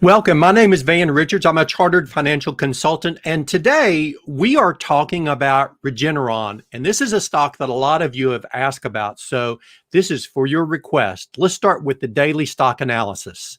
Welcome. My name is Van Richards. I'm a chartered financial consultant, and today we are talking about Regeneron. And this is a stock that a lot of you have asked about. So this is for your request. Let's start with the daily stock analysis.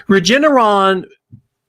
Regeneron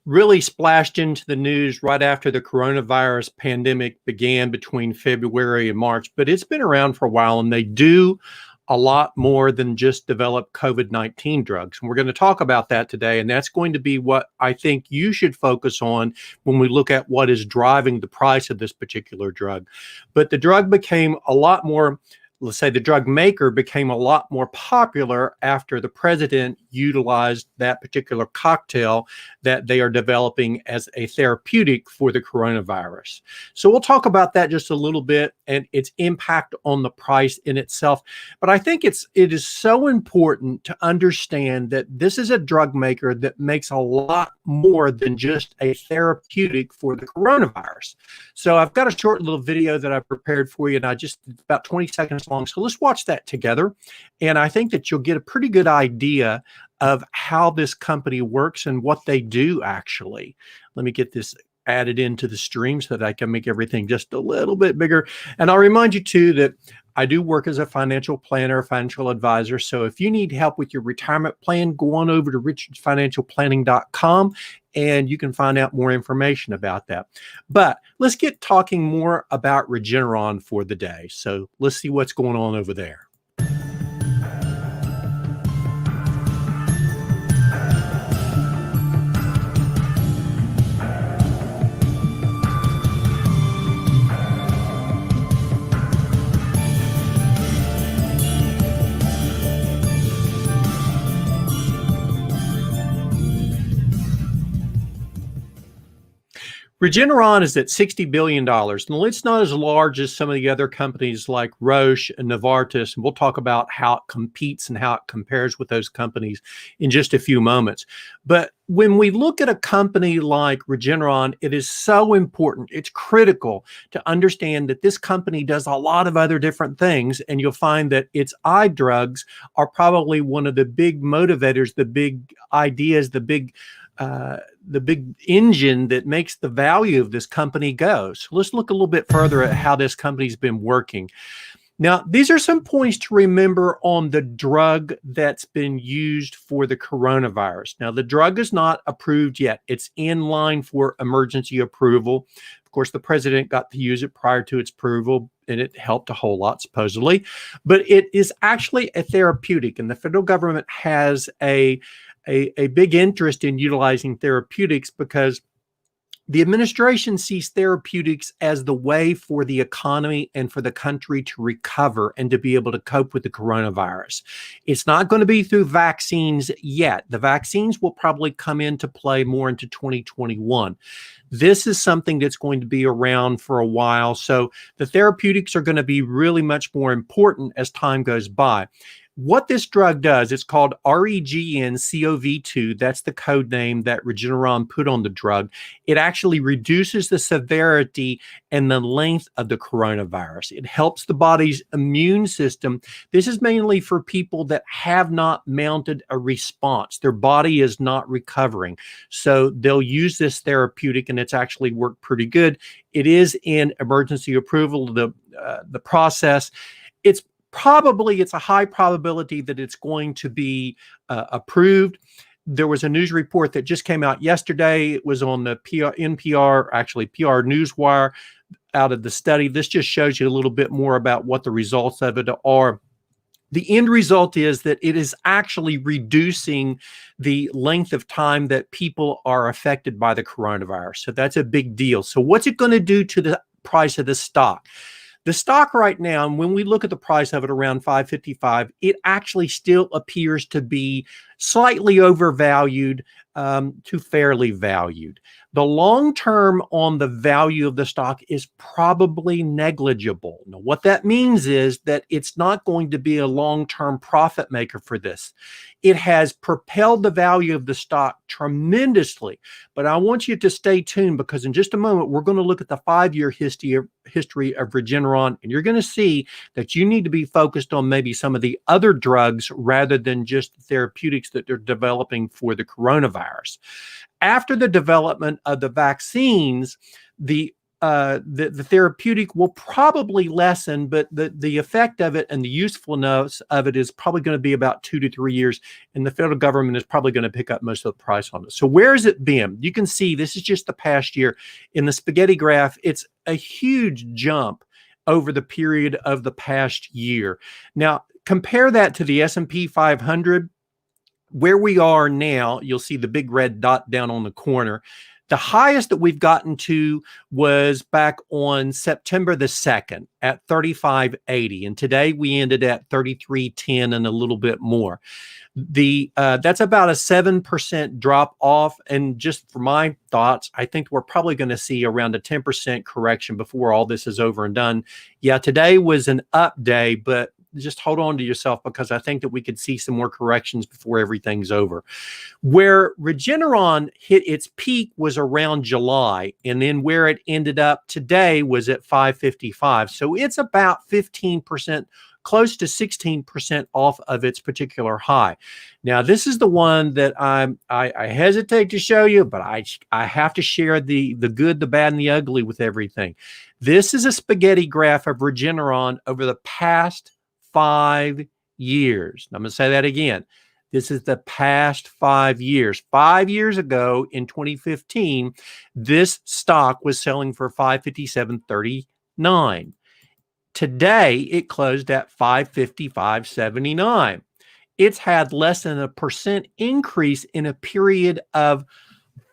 really splashed into the news right after the coronavirus pandemic began between February and March, but it's been around for a while, and they do a lot more than just develop COVID-19 drugs. And we're going to talk about that today, and that's going to be what I think you should focus on when we look at what is driving the price of this particular drug. But the drug became a lot more, let's say the drug maker became a lot more popular after the president utilized that particular cocktail that they are developing as a therapeutic for the coronavirus. So we'll talk about that just a little bit and its impact on the price in itself. But I think it is so important to understand that this is a drug maker that makes a lot more than just a therapeutic for the coronavirus. So I've got a short little video that I prepared for you, and it's about 20 seconds long. So let's watch that together. And I think that you'll get a pretty good idea of how this company works and what they do actually. Let me get this added into the stream so that I can make everything just a little bit bigger. And I'll remind you too that I do work as a financial planner, financial advisor. So if you need help with your retirement plan, go on over to richardsfinancialplanning.com and you can find out more information about that. But let's get talking more about Regeneron for the day. So let's see what's going on over there. Regeneron is at $60 billion. Now, it's not as large as some of the other companies like Roche and Novartis, and we'll talk about how it competes and how it compares with those companies in just a few moments. But when we look at a company like Regeneron, it is so important, it's critical to understand that this company does a lot of other different things, and you'll find that its eye drugs are probably one of the big motivators, the big ideas, the big engine that makes the value of this company go. So let's look a little bit further at how this company's been working. Now, these are some points to remember on the drug that's been used for the coronavirus. Now, the drug is not approved yet. It's in line for emergency approval. Of course, the president got to use it prior to its approval, and it helped a whole lot, supposedly. But it is actually a therapeutic, and the federal government has a big interest in utilizing therapeutics because the administration sees therapeutics as the way for the economy and for the country to recover and to be able to cope with the coronavirus. It's not going to be through vaccines yet. The vaccines will probably come into play more into 2021. This is something that's going to be around for a while. So the therapeutics are going to be really much more important as time goes by. What this drug does, it's called REGN-CoV2. That's the code name that Regeneron put on the drug. It actually reduces the severity and the length of the coronavirus. It helps the body's immune system. This is mainly for people that have not mounted a response. Their body is not recovering. So they'll use this therapeutic, and it's actually worked pretty good. It is in emergency approval, the process. It's a high probability that it's going to be approved. There was a news report that just came out yesterday. It was on the NPR, actually PR Newswire, out of the study. This just shows you a little bit more about what the results of it are. The end result is that it is actually reducing the length of time that people are affected by the coronavirus. So that's a big deal. So what's it going to do to the price of the stock? The stock right now, when we look at the price of it around $5.55, it actually still appears to be slightly overvalued to fairly valued. The long term on the value of the stock is probably negligible. Now, what that means is that it's not going to be a long-term profit maker for this. It has propelled the value of the stock tremendously, but I want you to stay tuned because in just a moment, we're going to look at the 5-year history of Regeneron, and you're going to see that you need to be focused on maybe some of the other drugs rather than just the therapeutics that they're developing for the coronavirus. After the development of the vaccines, the therapeutic will probably lessen, but the effect of it and the usefulness of it is probably going to be about 2 to 3 years, and the federal government is probably going to pick up most of the price on it. So where has it been? You can see this is just the past year. In the spaghetti graph, it's a huge jump over the period of the past year. Now, compare that to the S&P 500. Where we are now, you'll see the big red dot down on the corner. The highest that we've gotten to was back on September the 2nd at 3580. And today we ended at 3310 and a little bit more. That's about a 7% drop off. And just for my thoughts, I think we're probably going to see around a 10% correction before all this is over and done. Yeah, today was an up day, but just hold on to yourself because I think that we could see some more corrections before everything's over. Where Regeneron hit its peak was around July, and then where it ended up today was at 555. So it's about 15%, close to 16% off of its particular high. Now, this is the one that I hesitate to show you, but I have to share the good, the bad, and the ugly with everything. This is a spaghetti graph of Regeneron over the past 5 years. I'm going to say that again. This is the past 5 years. 5 years ago in 2015, this stock was selling for $557.39. Today, it closed at $555.79. It's had less than a percent increase in a period of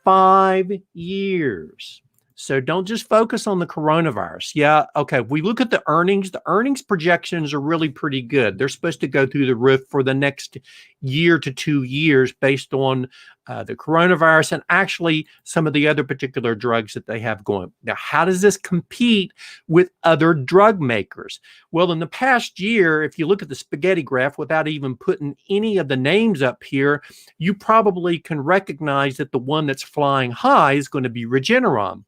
5 years. So don't just focus on the coronavirus. Yeah, okay. We look at the earnings. The earnings projections are really pretty good. They're supposed to go through the roof for the next year to 2 years based on the coronavirus and actually some of the other particular drugs that they have going. Now, how does this compete with other drug makers? Well, in the past year, if you look at the spaghetti graph without even putting any of the names up here, you probably can recognize that the one that's flying high is going to be Regeneron.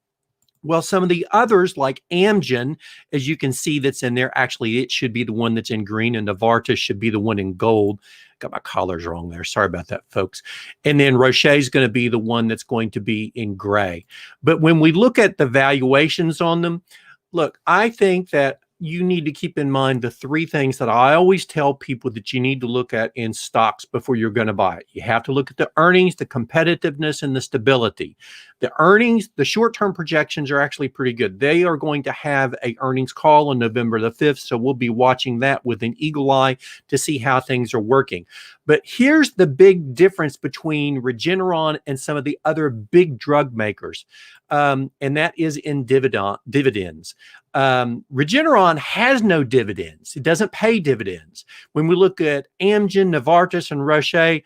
Well, some of the others like Amgen, as you can see that's in there, actually it should be the one that's in green and Novartis should be the one in gold. Got my colors wrong there. Sorry about that, folks. And then Roche is going to be the one that's going to be in gray. But when we look at the valuations on them, look, I think that you need to keep in mind the 3 things that I always tell people that you need to look at in stocks before you're going to buy it. You have to look at the earnings, the competitiveness, and the stability. The earnings, the short-term projections are actually pretty good. They are going to have an earnings call on November the 5th, so we'll be watching that with an eagle eye to see how things are working. But here's the big difference between Regeneron and some of the other big drug makers, and that is in dividends. Regeneron has no dividends. It doesn't pay dividends. When we look at Amgen, Novartis, and Roche,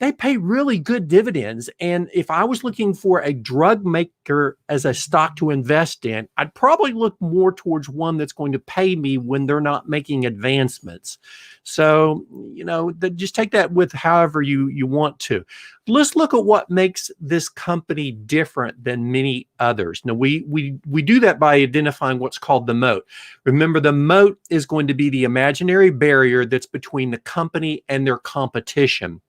they pay really good dividends. And if I was looking for a drug maker as a stock to invest in, I'd probably look more towards one that's going to pay me when they're not making advancements. So, just take that with however you want to. Let's look at what makes this company different than many others. Now, we do that by identifying what's called the moat. Remember, the moat is going to be the imaginary barrier that's between the company and their competition.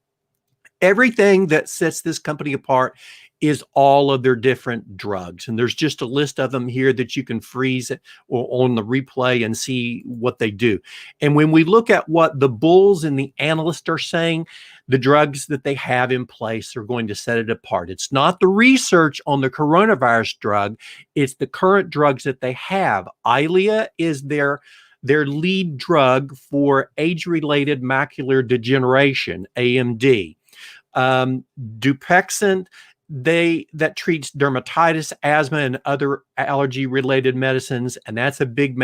Everything that sets this company apart is all of their different drugs. And there's just a list of them here that you can freeze or on the replay and see what they do. And when we look at what the bulls and the analysts are saying, the drugs that they have in place are going to set it apart. It's not the research on the coronavirus drug. It's the current drugs that they have. Eylea is their lead drug for age-related macular degeneration, AMD. Dupixent that treats dermatitis, asthma, and other allergy-related medicines, and that's a big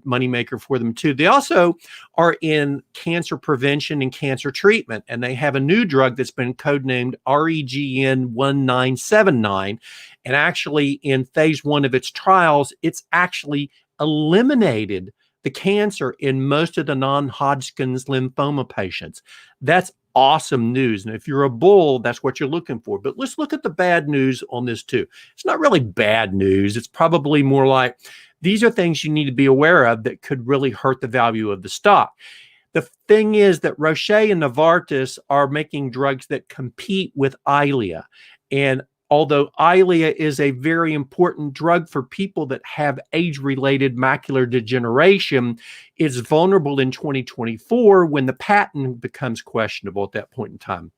money maker for them too. They also are in cancer prevention and cancer treatment, and they have a new drug that's been codenamed REGN 1979, and actually in phase 1 of its trials, it's actually eliminated the cancer in most of the non-Hodgkin's lymphoma patients. That's awesome news. And if you're a bull, that's what you're looking for. But let's look at the bad news on this too. It's not really bad news. It's probably more like these are things you need to be aware of that could really hurt the value of the stock. The thing is that Roche and Novartis are making drugs that compete with Eylea. And although Eylea is a very important drug for people that have age-related macular degeneration, it's vulnerable in 2024 when the patent becomes questionable at that point in time.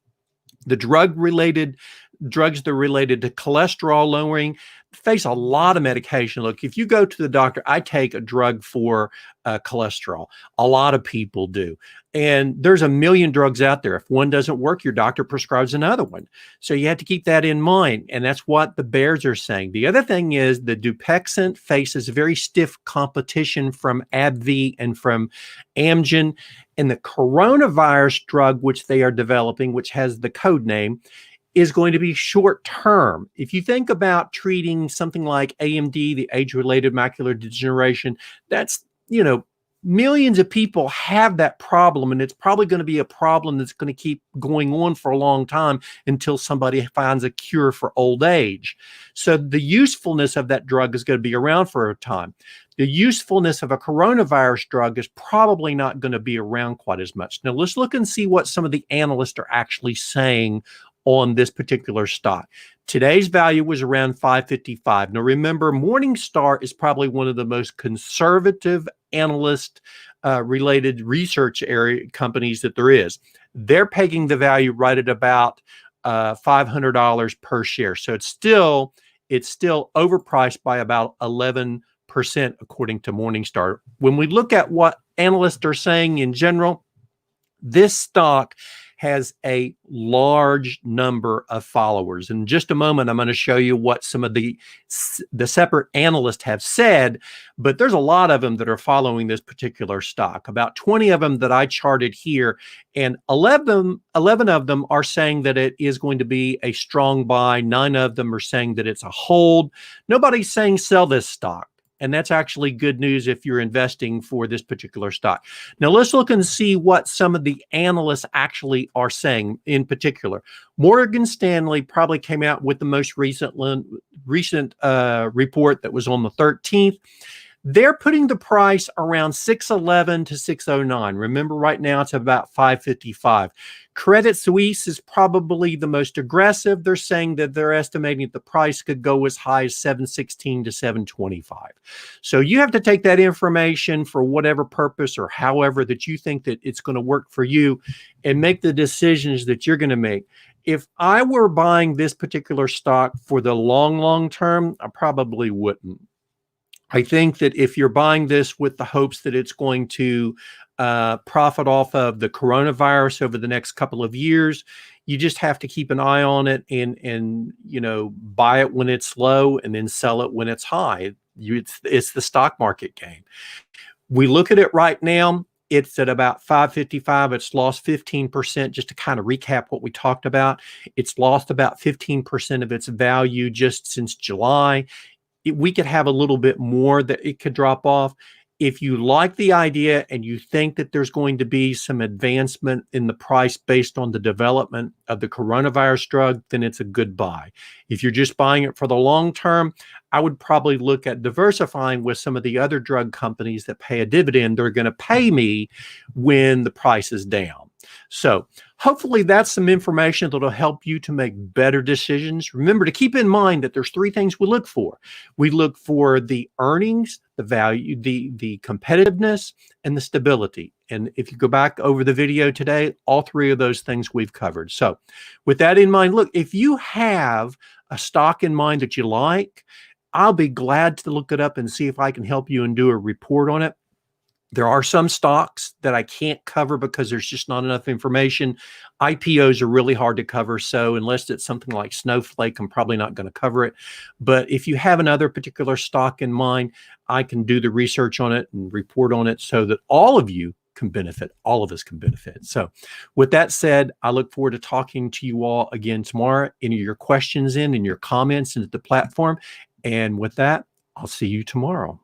The drugs that are related to cholesterol lowering face a lot of medication. Look, if you go to the doctor, I take a drug for cholesterol. A lot of people do. And there's a million drugs out there. If one doesn't work, your doctor prescribes another one. So you have to keep that in mind. And that's what the bears are saying. The other thing is the Dupixent faces very stiff competition from AbbVie and from Amgen. And the coronavirus drug, which they are developing, which has the code name, is going to be short term. If you think about treating something like AMD, the age-related macular degeneration, that's, millions of people have that problem, and it's probably going to be a problem that's going to keep going on for a long time until somebody finds a cure for old age. So the usefulness of that drug is going to be around for a time. The usefulness of a coronavirus drug is probably not going to be around quite as much. Now let's look and see what some of the analysts are actually saying on this particular stock. Today's value was around 555. Now remember, Morningstar is probably one of the most conservative analyst related research area companies that there is. They're pegging the value right at about $500 per share. So it's still overpriced by about 11% according to Morningstar. When we look at what analysts are saying in general, this stock has a large number of followers. In just a moment, I'm going to show you what some of the separate analysts have said, but there's a lot of them that are following this particular stock. About 20 of them that I charted here, and 11 of them are saying that it is going to be a strong buy. 9 of them are saying that it's a hold. Nobody's saying sell this stock. And that's actually good news if you're investing for this particular stock. Now, let's look and see what some of the analysts actually are saying in particular. Morgan Stanley probably came out with the most recent report that was on the 13th. They're putting the price around 611 to 609. Remember, right now it's about 555. Credit Suisse is probably the most aggressive. They're saying that they're estimating that the price could go as high as 716 to 725. So you have to take that information for whatever purpose or however that you think that it's going to work for you and make the decisions that you're going to make. If I were buying this particular stock for the long term, I probably wouldn't. I think that if you're buying this with the hopes that it's going to profit off of the coronavirus over the next couple of years, you just have to keep an eye on it and buy it when it's low and then sell it when it's high. It's the stock market game. We look at it right now. It's at about 555. It's lost 15%. Just to kind of recap what we talked about, it's lost about 15% of its value just since July. We could have a little bit more that it could drop off. If you like the idea and you think that there's going to be some advancement in the price based on the development of the coronavirus drug, then it's a good buy. If you're just buying it for the long term, I would probably look at diversifying with some of the other drug companies that pay a dividend. They're going to pay me when the price is down. So hopefully that's some information that'll help you to make better decisions. Remember to keep in mind that there's 3 things we look for. We look for the earnings, the value, the competitiveness, and the stability. And if you go back over the video today, all 3 of those things we've covered. So with that in mind, look, if you have a stock in mind that you like, I'll be glad to look it up and see if I can help you and do a report on it. There are some stocks that I can't cover because there's just not enough information. IPOs are really hard to cover. So unless it's something like Snowflake, I'm probably not going to cover it. But if you have another particular stock in mind, I can do the research on it and report on it so that all of you can benefit. All of us can benefit. So with that said, I look forward to talking to you all again tomorrow. Enter your questions in your comments into the platform. And with that, I'll see you tomorrow.